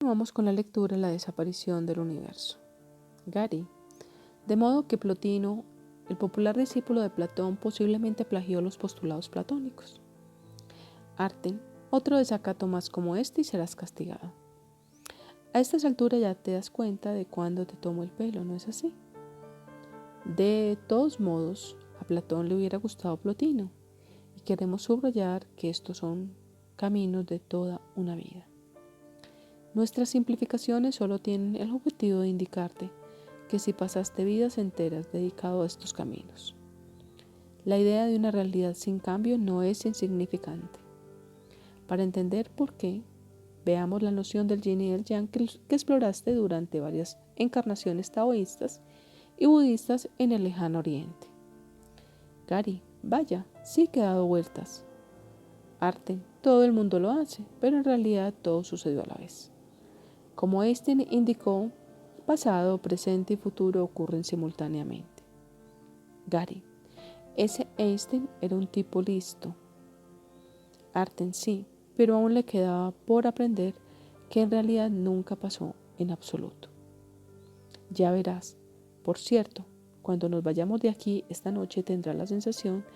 Vamos con la lectura La desaparición del universo. Gary. De modo que Plotino, el popular discípulo de Platón, posiblemente plagió los postulados platónicos. Arten. Otro desacato más como este y serás castigado. A estas alturas ya te das cuenta de cuándo te tomo el pelo, ¿no es así? De todos modos, a Platón le hubiera gustado Plotino, y queremos subrayar que estos son caminos de toda una vida. Nuestras simplificaciones solo tienen el objetivo de indicarte que si pasaste vidas enteras dedicado a estos caminos. La idea de una realidad sin cambio no es insignificante. Para entender por qué, veamos la noción del yin y el yang que exploraste durante varias encarnaciones taoístas y budistas en el lejano oriente. Gary, vaya, sí que ha dado vueltas. Arten, todo el mundo lo hace, pero en realidad todo sucedió a la vez. Como Einstein indicó, pasado, presente y futuro ocurren simultáneamente. Gary, ese Einstein era un tipo listo. Arten sí, pero aún le quedaba por aprender que en realidad nunca pasó en absoluto. Ya verás, por cierto, cuando nos vayamos de aquí esta noche tendrás la sensación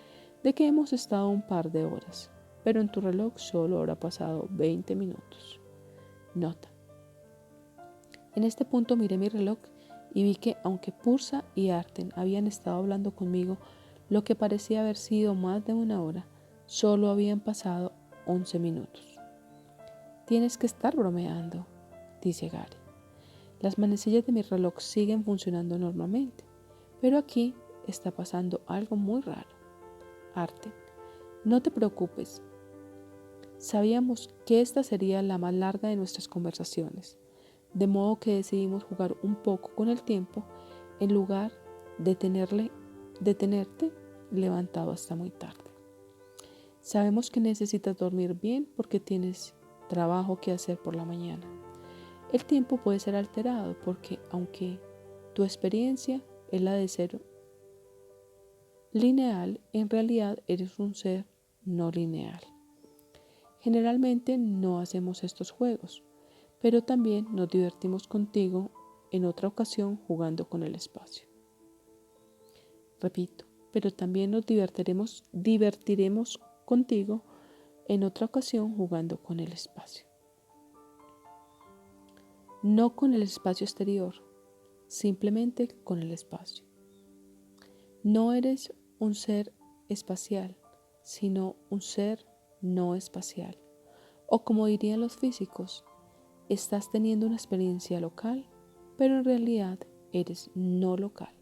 de que hemos estado un par de horas, pero en tu reloj solo habrá pasado 20 minutos. Nota. En este punto miré mi reloj y vi que aunque Pursa y Arten habían estado hablando conmigo lo que parecía haber sido más de una hora, solo habían pasado 11 minutos. Tienes que estar bromeando, dice Gary. Las manecillas de mi reloj siguen funcionando normalmente, pero aquí está pasando algo muy raro. Arten, no te preocupes. Sabíamos que esta sería la más larga de nuestras conversaciones, de modo que decidimos jugar un poco con el tiempo en lugar de tenerte levantado hasta muy tarde. Sabemos que necesitas dormir bien porque tienes trabajo que hacer por la mañana. El tiempo puede ser alterado porque, aunque tu experiencia es la de ser lineal, en realidad eres un ser no lineal. Generalmente no hacemos estos juegos, pero también nos divertimos contigo en otra ocasión jugando con el espacio. Repito, pero también nos divertiremos contigo en otra ocasión jugando con el espacio. No con el espacio exterior, simplemente con el espacio. No eres un ser espacial, sino un ser no espacial. O como dirían los físicos, estás teniendo una experiencia local, pero en realidad eres no local.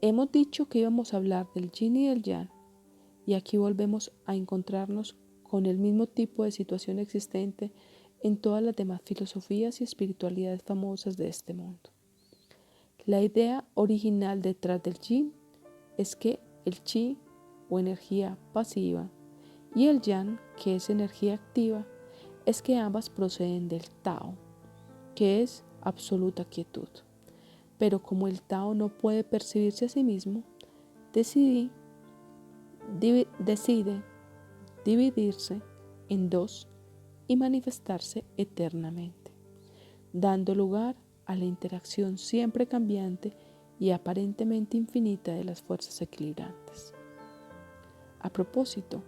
Hemos dicho que íbamos a hablar del yin y del yang, y aquí volvemos a encontrarnos con el mismo tipo de situación existente en todas las demás filosofías y espiritualidades famosas de este mundo. La idea original detrás del yin es que el chi, o energía pasiva, y el yang, que es energía activa, es que ambas proceden del Tao, que es absoluta quietud. Pero como el Tao no puede percibirse a sí mismo, decide dividirse en dos y manifestarse eternamente, dando lugar a la interacción siempre cambiante y aparentemente infinita de las fuerzas equilibrantes. A propósito,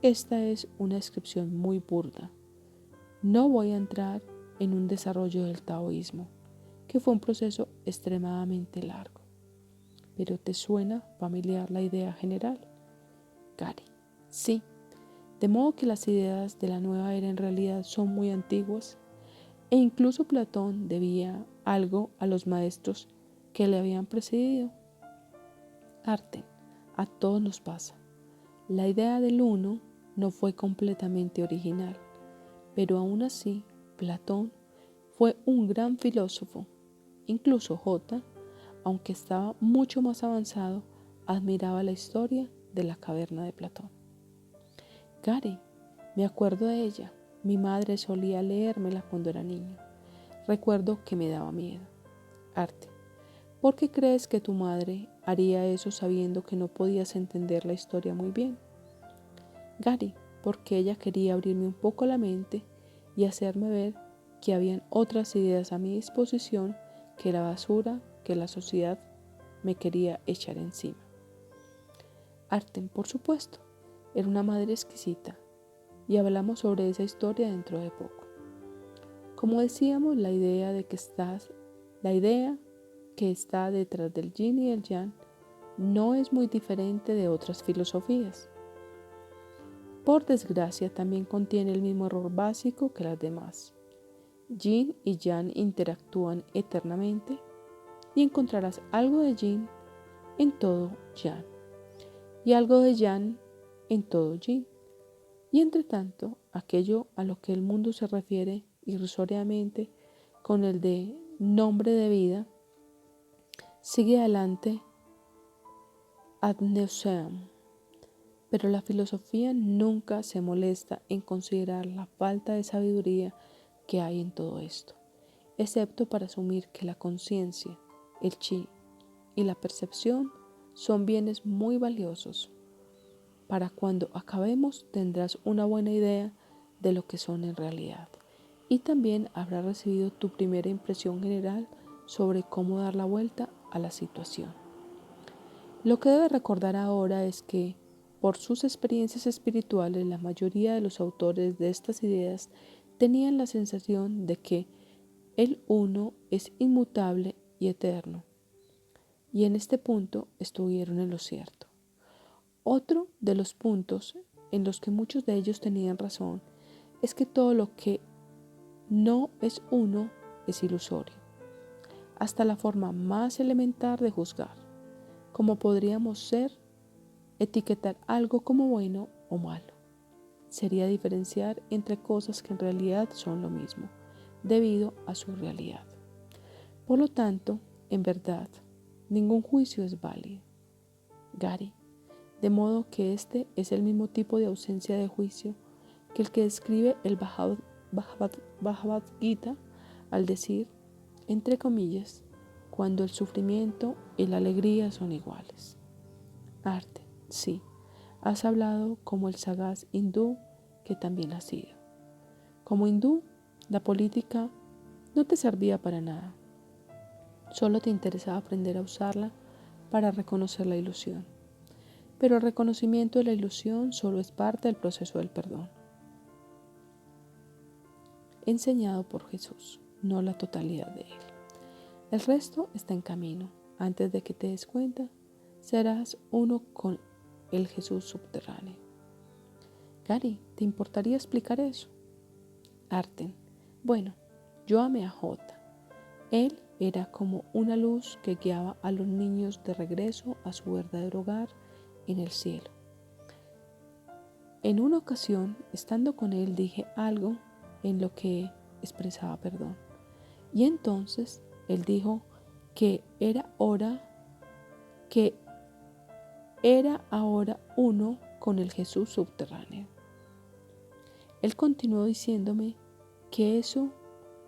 esta es una descripción muy burda. No voy a entrar en un desarrollo del taoísmo, que fue un proceso extremadamente largo. ¿Pero te suena familiar la idea general? Gary, sí. De modo que las ideas de la nueva era en realidad son muy antiguas, e incluso Platón debía algo a los maestros que le habían precedido. Arten, a todos nos pasa. La idea del uno no fue completamente original, pero aún así Platón fue un gran filósofo. Incluso J, aunque estaba mucho más avanzado, admiraba la historia de la caverna de Platón. Gary, me acuerdo de ella. Mi madre solía leérmela cuando era niño. Recuerdo que me daba miedo. Arte, ¿por qué crees que tu madre haría eso sabiendo que no podías entender la historia muy bien? Gary, porque ella quería abrirme un poco la mente y hacerme ver que habían otras ideas a mi disposición que la basura que la sociedad me quería echar encima. Arten, por supuesto, era una madre exquisita, y hablamos sobre esa historia dentro de poco. Como decíamos, la idea que está detrás del yin y el yang no es muy diferente de otras filosofías. Por desgracia, también contiene el mismo error básico que las demás. Yin y yang interactúan eternamente y encontrarás algo de yin en todo yang y algo de yang en todo yin. Y entre tanto, aquello a lo que el mundo se refiere irrisoriamente con el de nombre de vida, sigue adelante ad nauseam. Pero la filosofía nunca se molesta en considerar la falta de sabiduría que hay en todo esto, excepto para asumir que la conciencia, el chi y la percepción son bienes muy valiosos. Para cuando acabemos tendrás una buena idea de lo que son en realidad, y también habrás recibido tu primera impresión general sobre cómo dar la vuelta a la situación. Lo que debes recordar ahora es que, por sus experiencias espirituales, la mayoría de los autores de estas ideas tenían la sensación de que el uno es inmutable y eterno, y en este punto estuvieron en lo cierto. Otro de los puntos en los que muchos de ellos tenían razón es que todo lo que no es uno es ilusorio, hasta la forma más elemental de juzgar, como podríamos etiquetar algo como bueno o malo. Sería diferenciar entre cosas que en realidad son lo mismo, debido a su realidad. Por lo tanto, en verdad, ningún juicio es válido. Gary, de modo que este es el mismo tipo de ausencia de juicio que el que describe el Bhagavad Gita al decir, entre comillas, cuando el sufrimiento y la alegría son iguales. Arte, sí, has hablado como el sagaz hindú que también has sido. Como hindú, la política no te servía para nada. Solo te interesaba aprender a usarla para reconocer la ilusión. Pero el reconocimiento de la ilusión solo es parte del proceso del perdón, enseñado por Jesús, no la totalidad de él. El resto está en camino. Antes de que te des cuenta, serás uno con el Jesús subterráneo. Gary, ¿te importaría explicar eso? Arten, bueno, yo amé a Jota. Él era como una luz que guiaba a los niños de regreso a su verdadero hogar en el cielo. En una ocasión, estando con él, dije algo en lo que expresaba perdón. Y entonces él dijo que era ahora uno con el Jesús subterráneo. Él continuó diciéndome que eso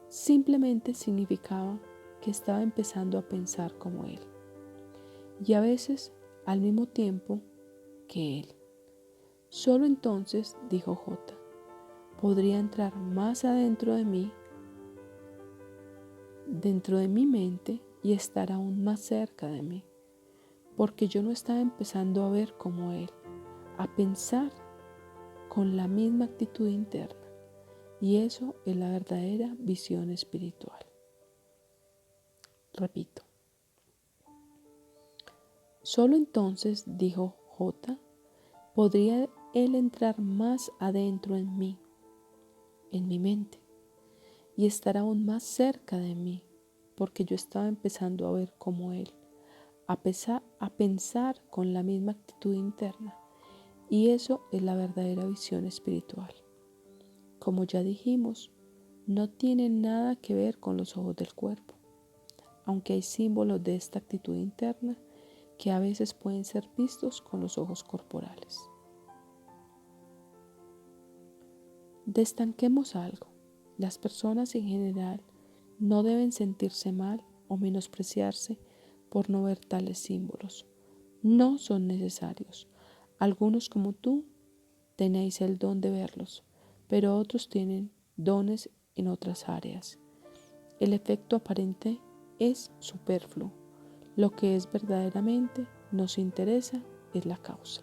simplemente significaba que estaba empezando a pensar como él, y a veces al mismo tiempo que él. Solo entonces, dijo J, podría entrar más adentro de mí, dentro de mi mente, y estar aún más cerca de mí, porque yo no estaba empezando a ver como él, a pensar con la misma actitud interna, y eso es la verdadera visión espiritual. Repito, solo entonces, dijo J, podría él entrar más adentro en mí, en mi mente, y estar aún más cerca de mí, porque yo estaba empezando a ver como él, a pensar con la misma actitud interna, y eso es la verdadera visión espiritual. Como ya dijimos, no tiene nada que ver con los ojos del cuerpo, aunque hay símbolos de esta actitud interna que a veces pueden ser vistos con los ojos corporales. Destanquemos algo. Las personas en general no deben sentirse mal o menospreciarse por no ver tales símbolos. No son necesarios. Algunos como tú tenéis el don de verlos, pero otros tienen dones en otras áreas. El efecto aparente es superfluo. Lo que es verdaderamente nos interesa es la causa.